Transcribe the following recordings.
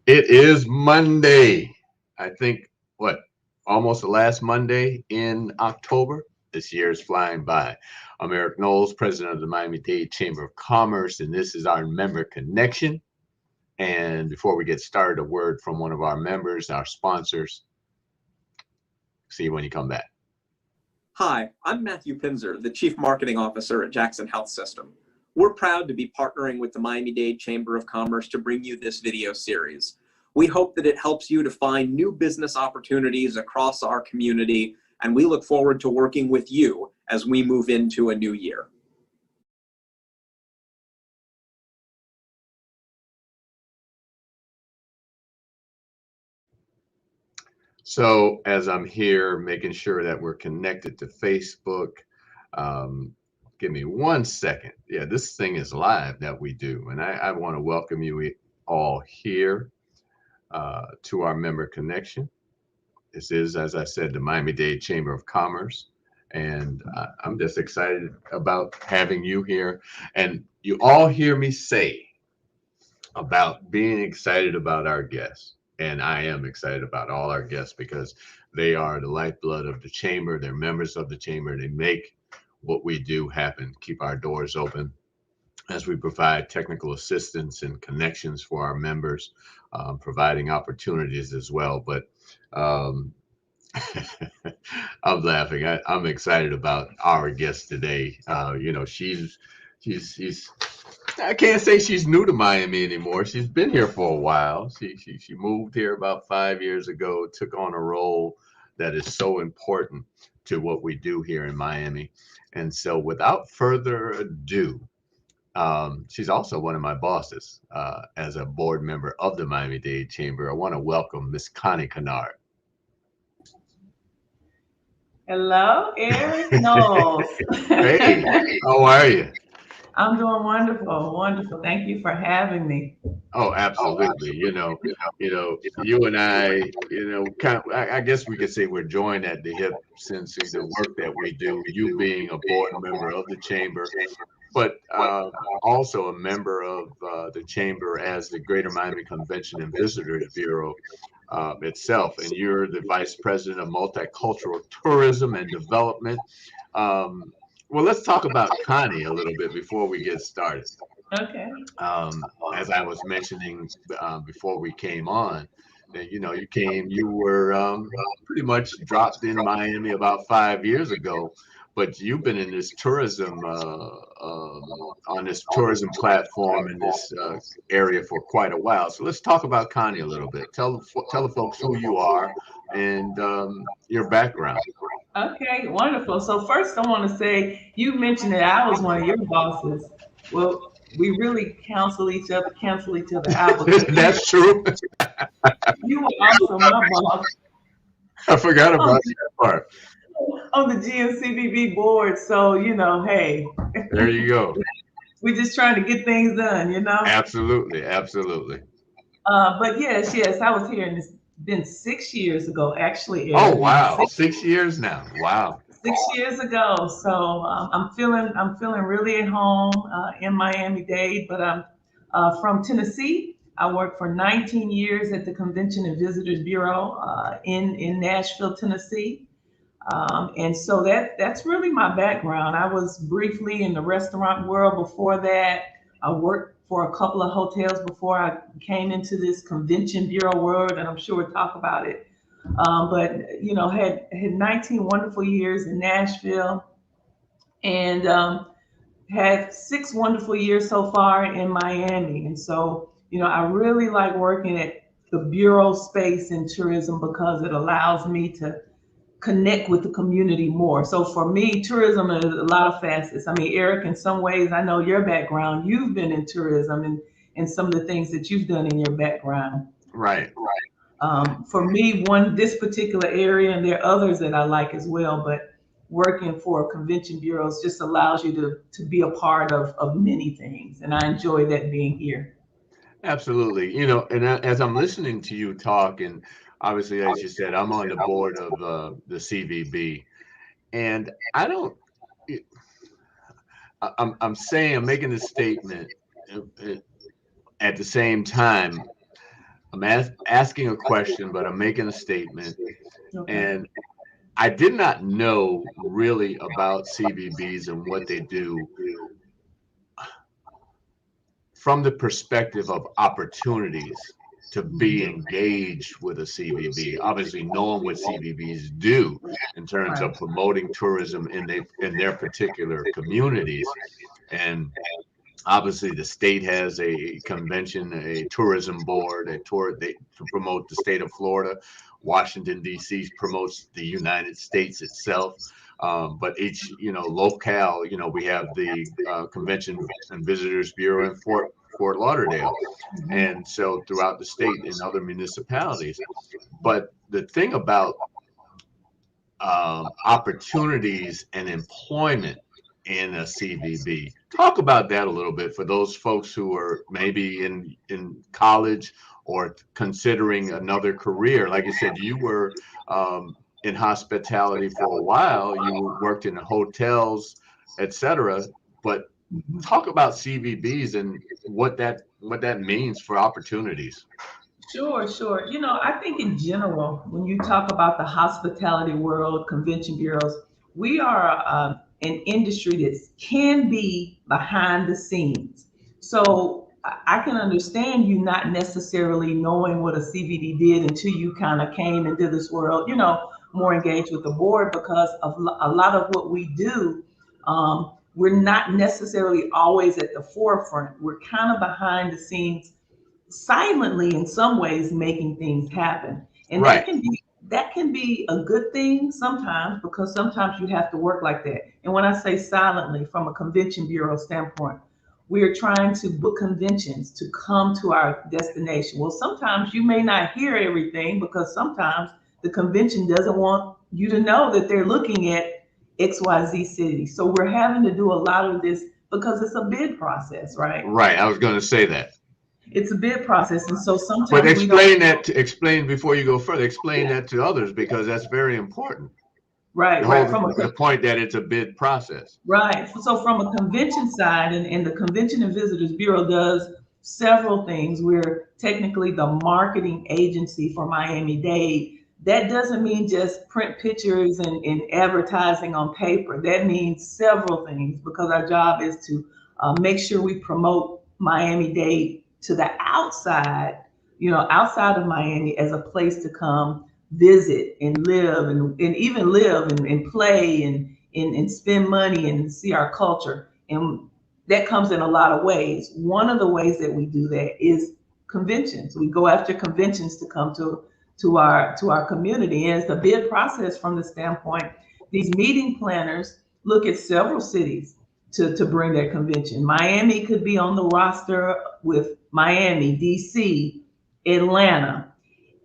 It is Monday. I think almost the last Monday in October. This year is flying by. I'm Eric Knowles, president of the Miami-Dade Chamber of Commerce, and this is our member connection. And before we get started, a word from one of our members, our sponsors. See you when you come back. Hi, I'm Matthew Pinzer, the Chief Marketing Officer at Jackson Health System. We're proud to be partnering with the Miami-Dade Chamber of Commerce to bring you this video series. We hope that it helps you to find new business opportunities across our community, and we look forward to working with you as we move into a new year. So as I'm here making sure that we're connected to Facebook, give me 1 second. Yeah, this thing is live that we do. And I want to welcome you all here to our member connection. This is, as I said, the Miami-Dade Chamber of Commerce. And I'm just excited about having you here. And you all hear me say about being excited about our guests. And I am excited about all our guests because they are the lifeblood of the chamber. They're members of the chamber. They make what we do happen, keep our doors open as we provide technical assistance and connections for our members, providing opportunities as well. But I'm laughing. I'm excited about our guest today. She's I can't say she's new to Miami anymore. She's been here for a while. She moved here about 5 years ago, took on a role that is so important to what we do here in Miami. And so without further ado, she's also one of my bosses as a board member of the Miami-Dade Chamber. I want to welcome Miss Connie Kinnard. Hello, Eric Knowles. Hey, how are you? I'm doing wonderful. Thank you for having me. Oh, absolutely. You and I, I guess we could say we're joined at the hip since the work that we do, you being a board member of the chamber, but also a member of the chamber as the Greater Miami Convention and Visitors Bureau itself. And you're the vice president of Multicultural Tourism and Development. Well, let's talk about Connie a little bit before we get started. Okay. As I was mentioning before we came on, you were pretty much dropped in Miami about 5 years ago, but you've been in this tourism, on this tourism platform in this area for quite a while. So let's talk about Connie a little bit. Tell the folks who you are and your background. Okay, wonderful. So first I want to say, you mentioned that I was one of your bosses. Well, we really cancel each other out. That's true. You were also my boss. I forgot about that part. On the GMCVB board. So, hey. There you go. We're just trying to get things done, Absolutely. But yes, I was here, and it's been 6 years ago, actually. Oh wow, 6 years now. Wow. 6 years ago. So I'm feeling really at home in Miami-Dade, but I'm from Tennessee. I worked for 19 years at the Convention and Visitors Bureau in Nashville, Tennessee. And so that's really my background. I was briefly in the restaurant world before that. I worked for a couple of hotels before I came into this convention bureau world, and I'm sure we'll talk about it. But had 19 wonderful years in Nashville, and had 6 wonderful years so far in Miami. And so, I really like working at the bureau space in tourism because it allows me to connect with the community more. So for me, tourism is a lot of facets. I mean, Eric, in some ways, I know your background. You've been in tourism and some of the things that you've done in your background. Right. For me, this particular area, and there are others that I like as well, but working for convention bureaus just allows you to be a part of many things. And I enjoy that being here. Absolutely. And as I'm listening to you talk, and obviously, as you said, I'm on the board of the CVB, and I'm making a statement at the same time, I'm asking a question, but I'm making a statement. Okay. And I did not know really about CVBs and what they do from the perspective of opportunities to be engaged with a CVB. Obviously, knowing what CVBs do in terms Right. of promoting tourism in their particular communities, and obviously the state has a convention, a tourism board, to promote the state of Florida. Washington D.C. promotes the United States itself. But each, locale, we have the Convention and Visitors Bureau in Fort Lauderdale, Mhm. and so throughout the state and other municipalities. But the thing about opportunities and employment in a CVB. Talk about that a little bit for those folks who are maybe in college or considering another career. Like you said, you were in hospitality for a while. You worked in hotels, etc. But talk about CVBs and what that means for opportunities. Sure, sure. I think in general, when you talk about the hospitality world, convention bureaus, we are an industry that can be behind the scenes. So I can understand you not necessarily knowing what a CVD did until you kind of came into this world, more engaged with the board because of a lot of what we do. We're not necessarily always at the forefront. We're kind of behind the scenes silently in some ways making things happen, and that Right. can be a good thing sometimes because sometimes you have to work like that. And when I say silently from a convention bureau standpoint, we're trying to book conventions to come to our destination. Well, sometimes you may not hear everything because sometimes the convention doesn't want you to know that they're looking at XYZ city. So we're having to do a lot of this because it's a bid process, right? Right. I was going to say that. It's a bid process, and so But sometimes we don't. explain before you go further, explain that to others because that's very important. Right, The right, whole from a the point that it's a bid process. right. So from a convention side, and the Convention and Visitors Bureau does several things. We're technically the marketing agency for Miami-Dade. That doesn't mean just print pictures and advertising on paper. That means several things because our job is to make sure we promote Miami-Dade to the outside, outside of Miami as a place to come visit and live and even live and play and spend money and see our culture. And that comes in a lot of ways. One of the ways that we do that is conventions. We go after conventions to come to our community. And it's a bid process from the standpoint. These meeting planners look at several cities to bring their convention. Miami could be on the roster with Miami, DC, Atlanta.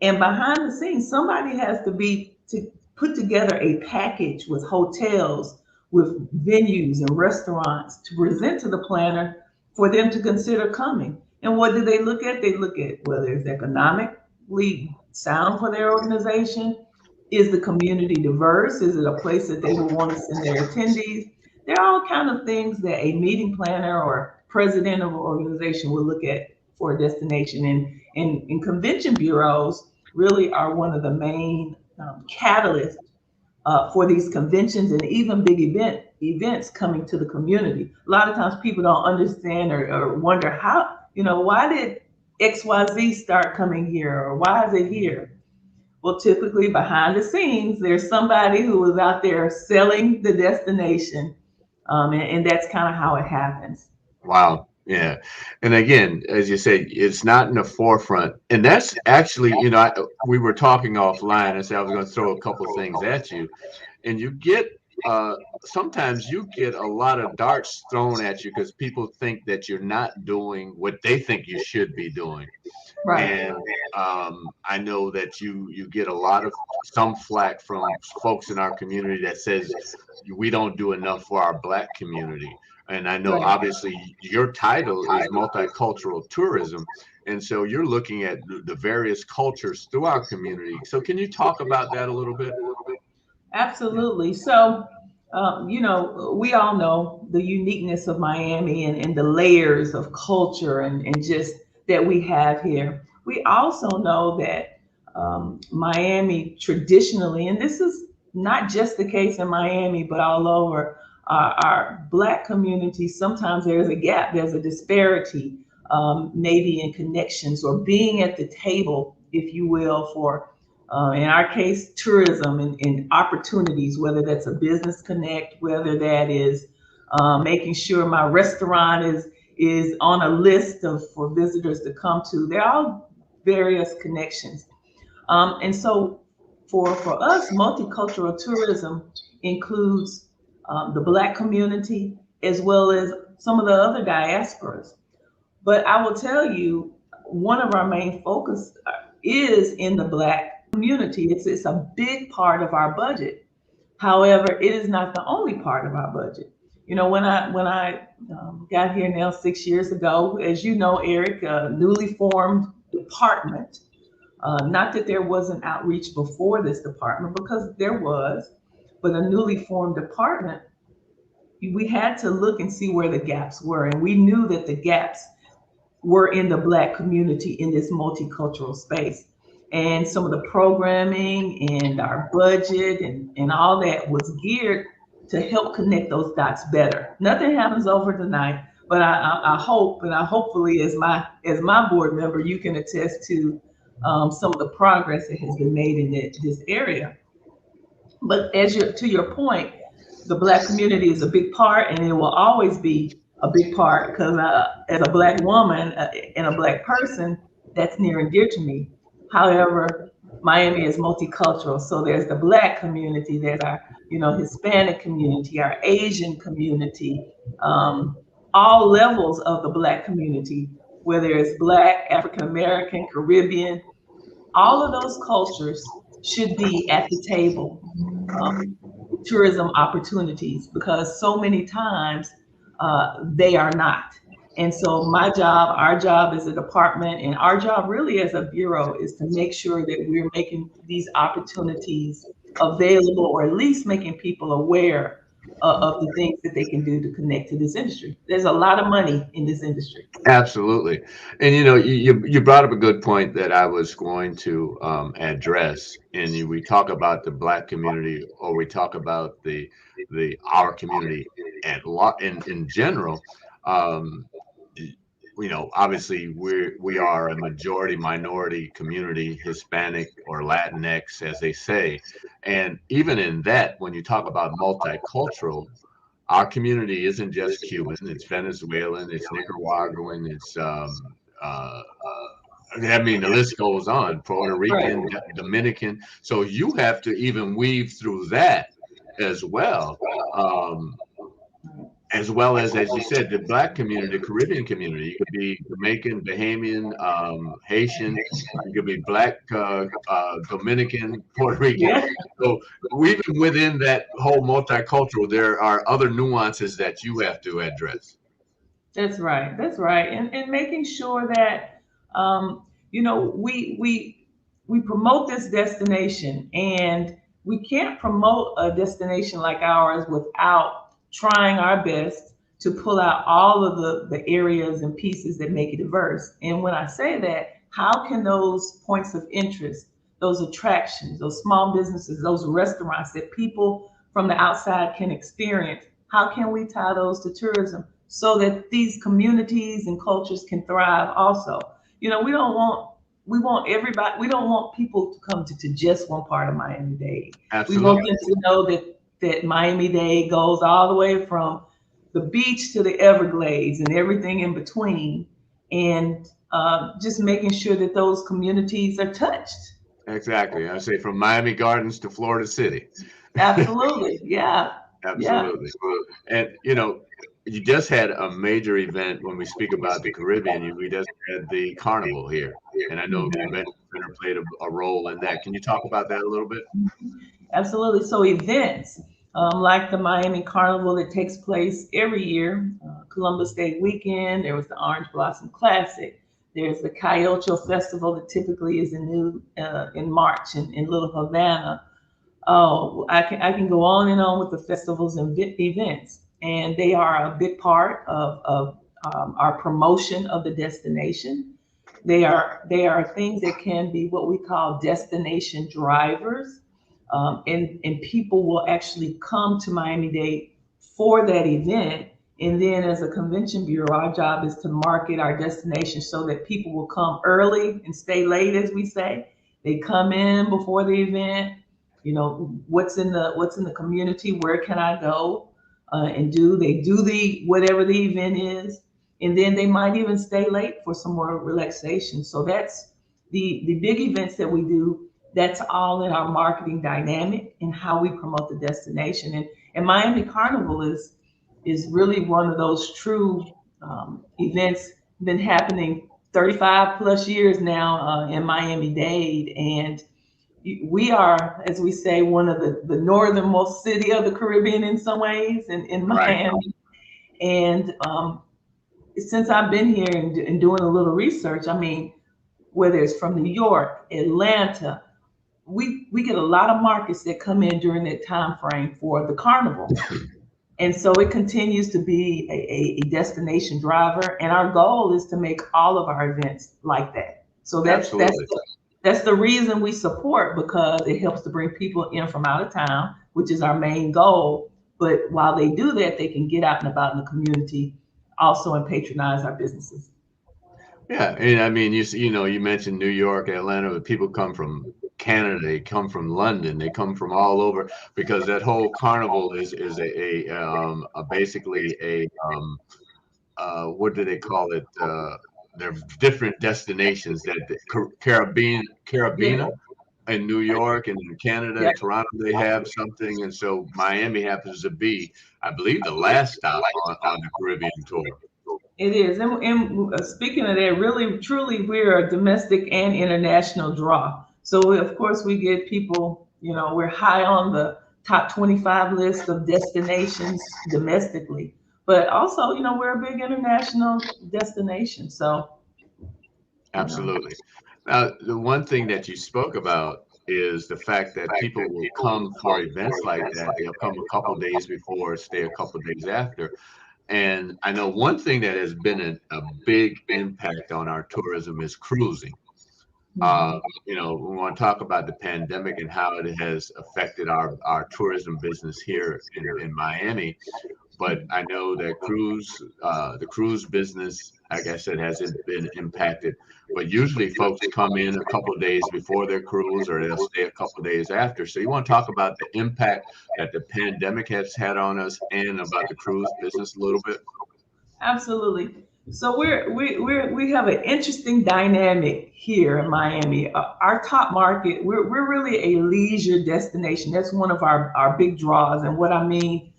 And behind the scenes, somebody has to put together a package with hotels, with venues and restaurants to present to the planner for them to consider coming. And what do they look at? They look at whether it's economically sound for their organization. Is the community diverse? Is it a place that they would want to send their attendees? There are all kind of things that a meeting planner or president of an organization would look at for a destination. And convention bureaus really are one of the main catalysts for these conventions and even big events coming to the community. A lot of times people don't understand or wonder how, why did XYZ start coming here or why is it here? Well, typically behind the scenes, there's somebody who is out there selling the destination, and that's kind of how it happens. Wow. Yeah. And again, as you say, it's not in the forefront. And that's actually, we were talking offline. I said I was going to throw a couple things at you. And you get, sometimes you get a lot of darts thrown at you because people think that you're not doing what they think you should be doing. Right. And I know that you get a lot of some flack from folks in our community that says we don't do enough for our Black community. And I know Right. obviously your title is multicultural tourism, and so you're looking at the various cultures through our community. So can you talk about that a little bit? Absolutely. So, we all know the uniqueness of Miami and the layers of culture and just that we have here. We also know that Miami traditionally, and this is not just the case in Miami, but all over our Black community, sometimes there's a gap, there's a disparity, maybe in connections or being at the table, if you will, for, in our case, tourism and opportunities, whether that's a business connect, whether that is making sure my restaurant is on a list of for visitors to come to. They're all various connections. And so for us, multicultural tourism includes the Black community as well as some of the other diasporas. But I will tell you, one of our main focus is in the Black community. It's a big part of our budget. However, it is not the only part of our budget. You know, when I got here now 6 years ago, as you know, Eric, a newly formed department. Not that there wasn't outreach before this department, because there was, but a newly formed department, we had to look and see where the gaps were. And we knew that the gaps were in the Black community in this multicultural space. And some of the programming and our budget and all that was geared to help connect those dots better. Nothing happens overnight, but I hope, and I hopefully as my board member, you can attest to some of the progress that has been made in this area. But to your point, the Black community is a big part, and it will always be a big part, because as a Black woman and a Black person, that's near and dear to me. However, Miami is multicultural, so there's the Black community, there's our Hispanic community, our Asian community, all levels of the Black community, whether it's Black, African American, Caribbean. All of those cultures should be at the table, tourism opportunities, because so many times they are not. And so my job, our job as a department, and our job really as a bureau, is to make sure that we're making these opportunities available, or at least making people aware of the things that they can do to connect to this industry. There's a lot of money in this industry. Absolutely. And you brought up a good point that I was going to address. And we talk about the Black community, or we talk about our community in general. Obviously we are a majority minority community, Hispanic or Latinx, as they say. And even in that, when you talk about multicultural, our community isn't just Cuban, it's Venezuelan, it's Nicaraguan, it's the list goes on, Puerto Rican, Dominican. So you have to even weave through that as well. As well as you said, the Black community, the Caribbean community. You could be Jamaican, Bahamian, Haitian. You could be Black, Dominican, Puerto Rican. Yeah. So even within that whole multicultural, there are other nuances that you have to address. That's right. That's right. And making sure that we promote this destination, and we can't promote a destination like ours without trying our best to pull out all of the areas and pieces that make it diverse. And when I say that, how can those points of interest, those attractions, those small businesses, those restaurants that people from the outside can experience, how can we tie those to tourism so that these communities and cultures can thrive also? We don't want people to come to just one part of Miami-Dade. Absolutely. We want them to know that Miami-Dade goes all the way from the beach to the Everglades and everything in between, and just making sure that those communities are touched. Exactly. I say from Miami Gardens to Florida City. Absolutely. Yeah. Absolutely. Yeah. And you just had a major event when we speak about the Caribbean. We just had the carnival here, and I know Convention Center played a role in that. Can you talk about that a little bit? Absolutely. So events like the Miami Carnival that takes place every year, Columbus Day weekend, there was the Orange Blossom Classic. There's the Cayocho Festival that typically is in March in Little Havana. Oh, I can go on and on with the festivals and events, and they are a big part of our promotion of the destination. They are things that can be what we call destination drivers, and people will actually come to Miami-Dade for that event. And then as a convention bureau, our job is to market our destination so that people will come early and stay late, as we say. They come in before the event, what's in the community, where can I go, and they do the whatever the event is, and then they might even stay late for some more relaxation. So that's the big events that we do. That's all in our marketing dynamic and how we promote the destination. And Miami Carnival is really one of those true events. Been happening 35 plus years now in Miami-Dade, and we are, as we say, one of the northernmost city of the Caribbean in some ways, in Miami. Right. And since I've been here and doing a little research, I mean, whether it's from New York, Atlanta, we get a lot of markets that come in during that time frame for the carnival. And so it continues to be a destination driver. And our goal is to make all of our events like that. So that's the reason we support, because it helps to bring people in from out of town, which is our main goal. But while they do that, they can get out and about in the community also and patronize our businesses. Yeah, and I mean, you mentioned New York, Atlanta, but people come from Canada, they come from London, they come from all over, because that whole carnival is basically a what do they call it? There are different destinations that Caribbean in New York and in Canada, and Toronto, they have something, and so Miami happens to be, I believe, the last stop on the Caribbean tour. It is, and speaking of that, really, truly, we're a domestic and international draw. So of course we get people, we're high on the top 25 list of destinations domestically, but also, we're a big international destination. So. Absolutely. Now, the one thing that you spoke about is the fact that people will come for events like that. They'll come a couple days before, stay a couple days after. And I know one thing that has been a big impact on our tourism is cruising. We want to talk about the pandemic and how it has affected our tourism business here in Miami. But I know that the cruise business, like I said, hasn't been impacted. But usually folks come in a couple of days before their cruise, or they'll stay a couple of days after. So you want to talk about the impact that the pandemic has had on us and about the cruise business a little bit? Absolutely. So we have an interesting dynamic here in Miami. Our top market, we're really a leisure destination. That's one of our big draws. And what I mean,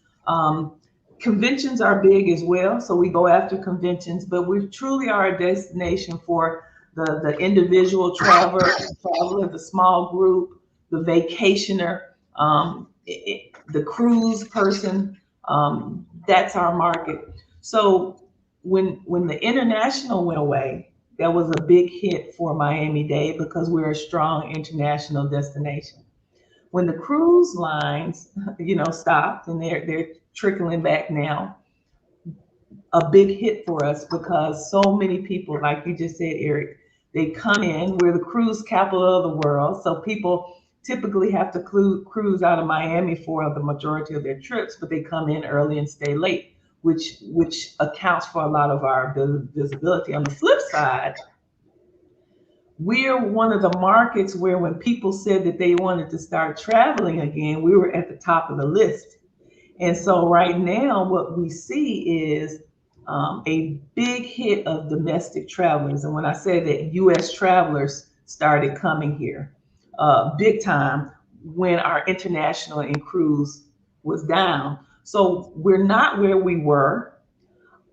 conventions are big as well. So we go after conventions, but we truly are a destination for the individual traveler, the small group, the vacationer, the cruise person. That's our market. So when the international went away, that was a big hit for Miami-Dade because we're a strong international destination. When the cruise lines, stopped, and they're trickling back now, a big hit for us because so many people, like you just said, Eric, they come in. We're the cruise capital of the world, so people typically have to cruise out of Miami for the majority of their trips, but they come in early and stay late, which accounts for a lot of our visibility. On the flip side, we're one of the markets where when people said that they wanted to start traveling again, we were at the top of the list. And so right now, what we see is a big hit of domestic travelers. And when I say that, U.S. travelers started coming here big time when our international and cruise was down. So we're not where we were,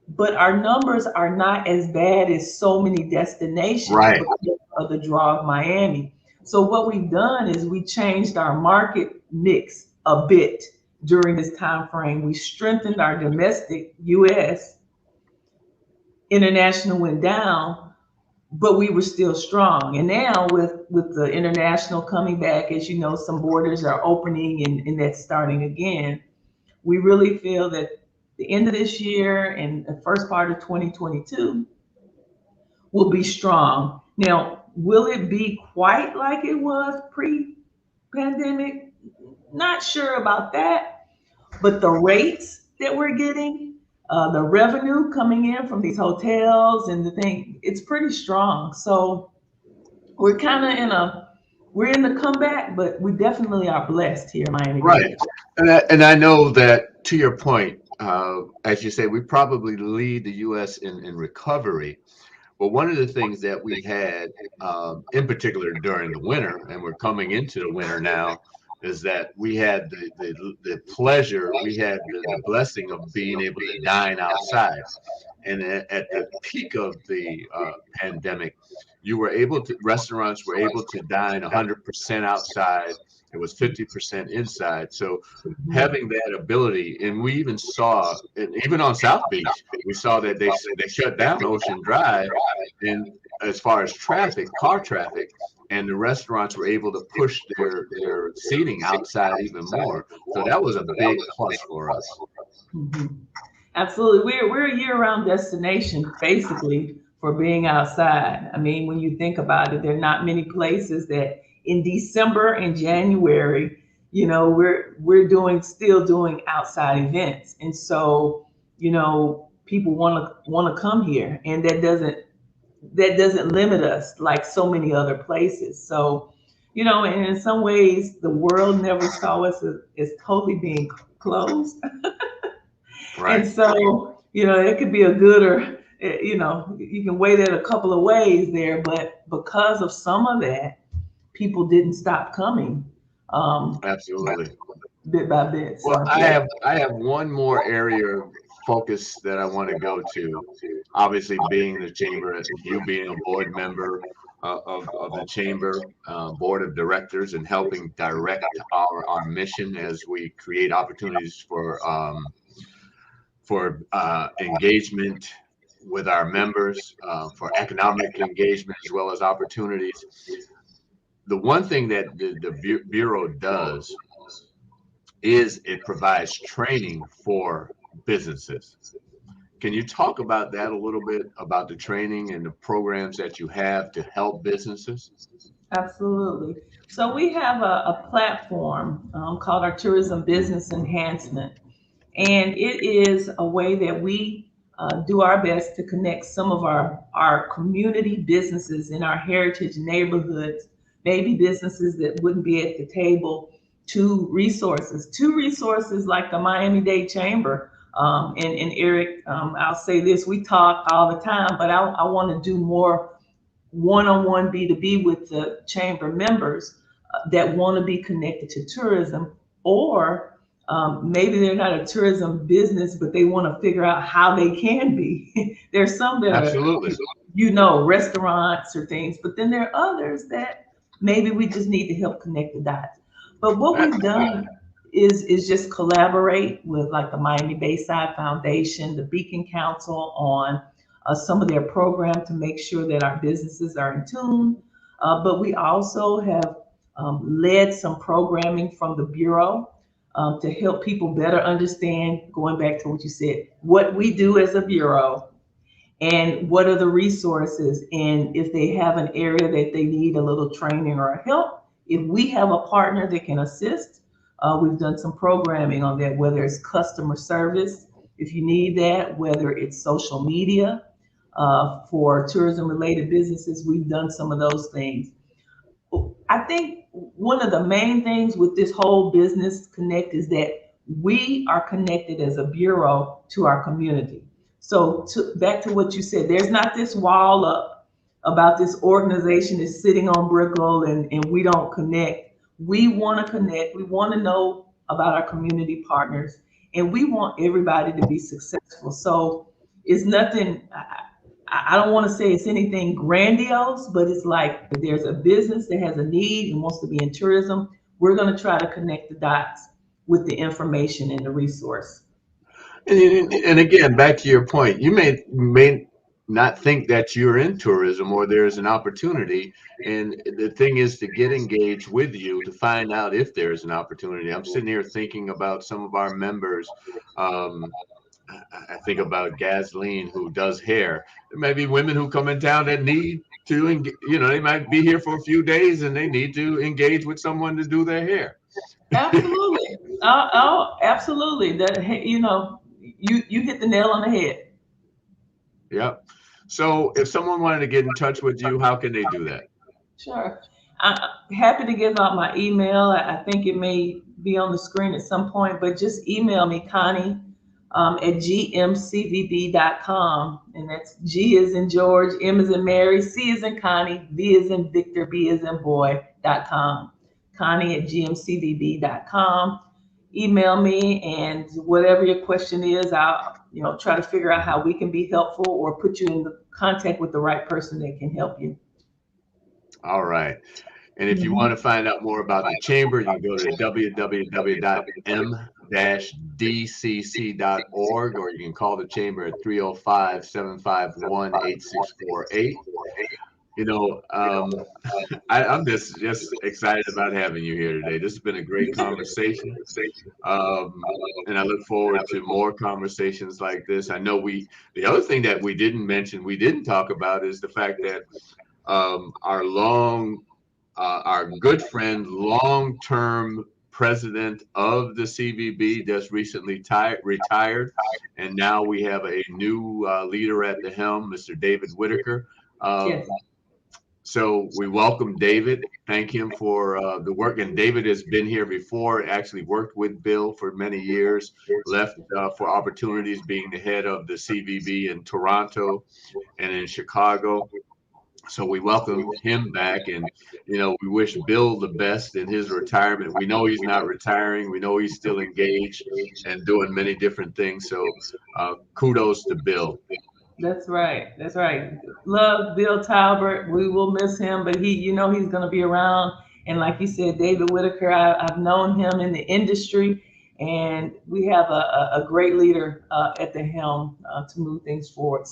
but our numbers are not as bad as so many destinations because of the draw of Miami. So what we've done is we changed our market mix a bit during this time frame. We strengthened our domestic U.S. International went down, but we were still strong. And now with the international coming back, as you know, some borders are opening and that's starting again. We really feel that the end of this year and the first part of 2022, will be strong. Now, will it be quite like it was pre-pandemic? Not sure about that, but the rates that we're getting, the revenue coming in from these hotels and the thing, it's pretty strong. So we're kind of we're in the comeback, but we definitely are blessed here in Right. Miami-Dade. And I know that, to your point, as you say, we probably lead the U.S. in recovery. But one of the things that we had, in particular during the winter, and we're coming into the winter now, is that we had the pleasure, we had the blessing of being able to dine outside. And at the peak of the pandemic, restaurants were able to dine 100% outside. It was 50% inside. So Mhm. having that ability, and we even saw, and even on South Beach, we saw that they shut down Ocean Drive, and as far as traffic, car traffic, and the restaurants were able to push their seating outside even more. So that was a big plus for us. Mhm. Absolutely. We're a year-round destination basically for being outside. I mean, when you think about it, there are not many places that in December and January, we're still doing outside events. And so, people want to come here, and that doesn't limit us like so many other places. So, and in some ways the world never saw us as totally being closed. And Right. so, it could be a good or, you can weigh that a couple of ways there, but because of some of that, people didn't stop coming, um, Absolutely. bit by bit. Well, So, I yeah. have I have one more area of focus that I want to go to. Obviously, being the chamber, you being a board member of the chamber board of directors, and helping direct our mission as we create opportunities for engagement with our members, for economic engagement as well as opportunities. The one thing that the bureau does is it provides training for businesses. Can you talk about that a little bit, about the training and the programs that you have to help businesses? Absolutely. So we have a platform called our Tourism Business Enhancement. And it is a way that we do our best to connect some of our community businesses in our heritage neighborhoods, maybe businesses that wouldn't be at the table, to resources like the Miami-Dade Chamber. And Eric, I'll say this, we talk all the time, but I want to do more one-on-one B2B with the chamber members that want to be connected to tourism, or maybe they're not a tourism business, but they want to figure out how they can be. There's some that are, Absolutely. restaurants or things, but then there are others that maybe we just need to help connect the dots. But what Uh, we've done is just collaborate with like the Miami Bayside Foundation, the Beacon Council on some of their program to make sure that our businesses are in tune. But we also have led some programming from the Bureau to help people better understand, going back to what you said, what we do as a Bureau and what are the resources. And if they have an area that they need a little training or help, if we have a partner that can assist, we've done some programming on that, whether it's customer service, if you need that, whether it's social media, for tourism related businesses, we've done some of those things. I think one of the main things with this whole business connect is that we are connected as a bureau to our community. So back to what you said, there's not this wall up about this organization is sitting on Brickell and we don't connect. We want to connect. We want to know about our community partners, and we want everybody to be successful. So it's nothing. I don't want to say it's anything grandiose, but it's like if there's a business that has a need and wants to be in tourism, we're going to try to connect the dots with the information and the resource. and again, back to your point, you may not think that you're in tourism or there's an opportunity. And the thing is to get engaged with you to find out if there's an opportunity. I'm sitting here thinking about some of our members. Um, I think about Gasoline, who does hair. There may be women who come in town that need to, they might be here for a few days and they need to engage with someone to do their hair. Absolutely. Absolutely. That, you hit the nail on the head. Yep. So if someone wanted to get in touch with you, how can they do that? Sure. I'm happy to give out my email. I think it may be on the screen at some point, but just email me, Connie, at gmcvb.com. And that's G is in George, M is in Mary, C is in Connie, V is in Victor, B is in boy.com. Connie at gmcvb.com. Email me, and whatever your question is, I'll try to figure out how we can be helpful or put you in contact with the right person that can help you. All right. And if you want to find out more about the chamber, you can go to www.m-dcc.org, or you can call the chamber at 305-751-8648. I'm just excited about having you here today. This has been a great conversation. And I look forward to more conversations like this. I know the other thing that we didn't talk about is the fact that our good friend, long-term president of the CVB, just recently retired, and now we have a new leader at the helm, Mr. David Whitaker. Yes. So we welcome David, thank him for the work. And David has been here before, actually worked with Bill for many years, left for opportunities being the head of the CVB in Toronto and in Chicago. So we welcome him back, and we wish Bill the best in his retirement. We know he's not retiring. We know he's still engaged and doing many different things. So kudos to Bill. That's right. That's right. Love Bill Talbert. We will miss him, but he's going to be around. And like you said, David Whitaker, I've known him in the industry, and we have a great leader at the helm to move things forward.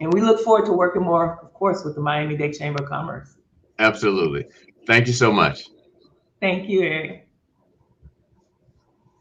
And we look forward to working more, of course, with the Miami-Dade Chamber of Commerce. Absolutely. Thank you so much. Thank you, Eric.